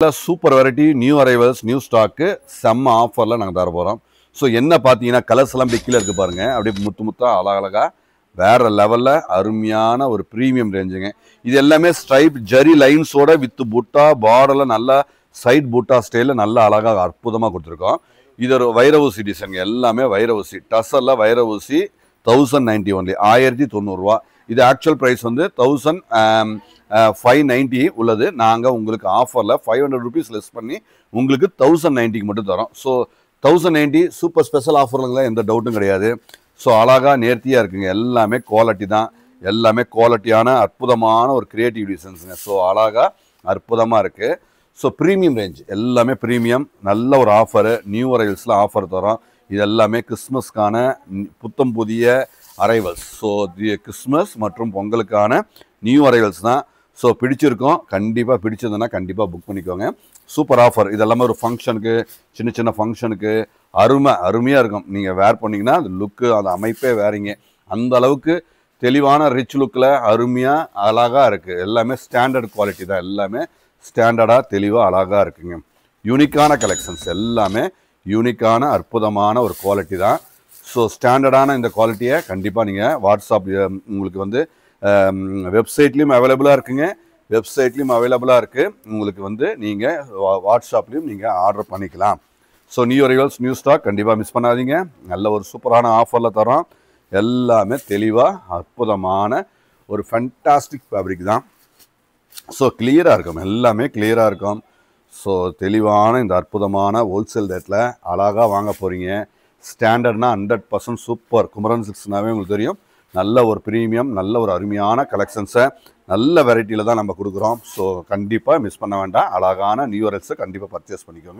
Super variety new arrivals new stock செம்ம ஆஃபரில் நாங்கள் தர போகிறோம். ஸோ என்ன பார்த்தீங்கன்னா கலர்ஸ் எல்லாம் கீழே இருக்குது பாருங்கள். அப்படியே முத்தா அழகழகாக வேறு லெவலில் அருமையான ஒரு ப்ரீமியம் ரேஞ்சுங்க. இது எல்லாமே ஸ்ட்ரைப் ஜரி லைன்ஸோட வித் புட்டா பார்டரில் நல்லா சைட் புட்டா ஸ்டைலில் நல்லா அழகாக அற்புதமாக கொடுத்துருக்கோம். இது ஒரு வைர ஊசி டிசைன், எல்லாமே வைர ஊசி டசரில் வைர ஊசி 1090 ஒன்லி 1090 இது ஆக்சுவல் ப்ரைஸ் வந்து 1590 உள்ளது. நாங்கள் உங்களுக்கு ஆஃபரில் 500 rupees லெஸ் பண்ணி உங்களுக்கு 1090 மட்டும் தரோம். ஸோ 1090 சூப்பர் ஸ்பெஷல் ஆஃபருங்களா, எந்த டவுட்டும் கிடையாது. ஸோ அழகாக நேர்த்தியாக இருக்குங்க. எல்லாமே குவாலிட்டி தான், எல்லாமே குவாலிட்டியான அற்புதமான ஒரு கிரியேட்டிவ் டிசைன்ஸுங்க. ஸோ அழகாக அற்புதமாக இருக்குது. ஸோ ப்ரீமியம் ரேஞ்ச் எல்லாமே ப்ரீமியம், நல்ல ஒரு ஆஃபரு. நியூ அரைவல்ஸில் ஆஃபர் தரோம். இது எல்லாமே கிறிஸ்மஸ்க்கான புத்தம் புதிய அரைவல்ஸ். ஸோ கிறிஸ்மஸ் மற்றும் பொங்கலுக்கான நியூ அரைவல்ஸ் தான். ஸோ பிடிச்சிருக்கோம், கண்டிப்பாக பிடிச்சதுன்னா கண்டிப்பாக புக் பண்ணிக்கோங்க. Super offer. இதெல்லாமே ஒரு ஃபங்க்ஷனுக்கு, சின்ன சின்ன ஃபங்க்ஷனுக்கு அருமையாக இருக்கும். நீங்கள் வேர் பண்ணிங்கன்னா அந்த லுக்கு, அந்த அமைப்பே வேறீங்க. அந்த அளவுக்கு தெளிவான ரிச் லுக்கில் அருமையாக அழகாக இருக்குது. எல்லாமே ஸ்டாண்டர்ட் குவாலிட்டி தான், எல்லாமே ஸ்டாண்டர்டாக தெளிவாக அழகாக இருக்குங்க. யூனிக்கான கலெக்ஷன்ஸ், எல்லாமே யூனிக்கான அற்புதமான ஒரு குவாலிட்டி தான். ஸோ ஸ்டாண்டர்டான இந்த குவாலிட்டியை கண்டிப்பாக நீங்கள் வாட்ஸ்அப் உங்களுக்கு வந்து வெப்சைட்லேயும் அவைலபிளாக இருக்குங்க. வெப்சைட்லேயும் அவைலபிளாக இருக்குது. உங்களுக்கு வந்து நீங்கள் வாட்ஸ்அப்லேயும் நீங்கள் ஆர்டர் பண்ணிக்கலாம். So new arrivals new stock கண்டிப்பாக மிஸ் பண்ணாதீங்க. நல்ல ஒரு சூப்பரான ஆஃபரில் தரோம். எல்லாமே தெளிவாக அற்புதமான ஒரு ஃபேண்டாஸ்டிக் ஃபேப்ரிக் தான். ஸோ கிளியராக இருக்கும், எல்லாமே கிளியராக இருக்கும். ஸோ தெளிவான இந்த அற்புதமான ஹோல்சேல் ரேட்டில் அழகாக வாங்க போகிறீங்க. ஸ்டாண்டர்ட்னா 100% சூப்பர். குமரன் சில்க்ஸ்னாவே உங்களுக்கு தெரியும், நல்ல ஒரு ப்ரீமியம், நல்ல ஒரு அருமையான கலெக்ஷன்ஸை நல்ல வெரைட்டியில் தான் நம்ம கொடுக்குறோம். ஸோ கண்டிப்பாக மிஸ் பண்ண வேண்டாம். அழகான நியூ அரைவல்ஸை கண்டிப்பாக பர்ச்சேஸ் பண்ணிக்கோங்க.